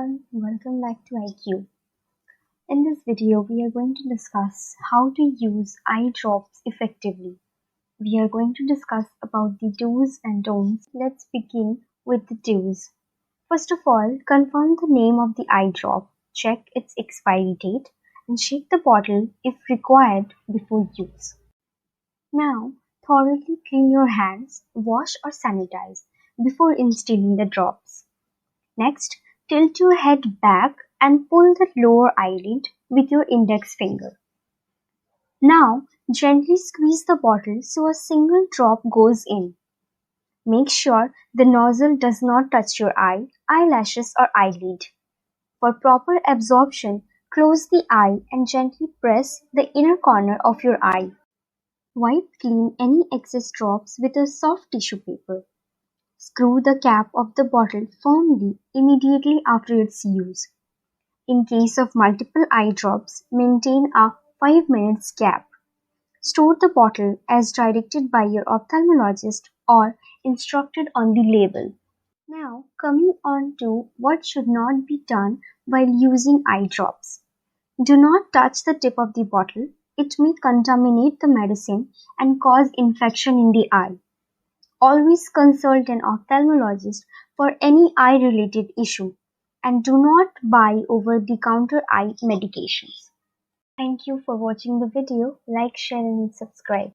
everyone, welcome back to IQ. In this video, we are going to discuss how to use eye drops effectively. We are going to discuss about the do's and don'ts. Let's begin with the do's. First of all, confirm the name of the eye drop, check its expiry date, and shake the bottle if required before use. Now, thoroughly clean your hands, wash or sanitize before instilling the drops. Next, tilt your head back and pull the lower eyelid with your index finger. Now, gently squeeze the bottle so a single drop goes in. Make sure the nozzle does not touch your eye, eyelashes or eyelid. For proper absorption, close the eye and gently press the inner corner of your eye. Wipe clean any excess drops with a soft tissue paper. Screw the cap of the bottle firmly immediately after its use. In case of multiple eye drops, maintain a 5 minutes gap. Store the bottle as directed by your ophthalmologist or instructed on the label. Now, coming on to what should not be done while using eye drops. Do not touch the tip of the bottle. It may contaminate the medicine and cause infection in the eye. Always consult an ophthalmologist for any eye-related issue, and do not buy over-the-counter eye medications. Thank you for watching the video. Like, share and subscribe.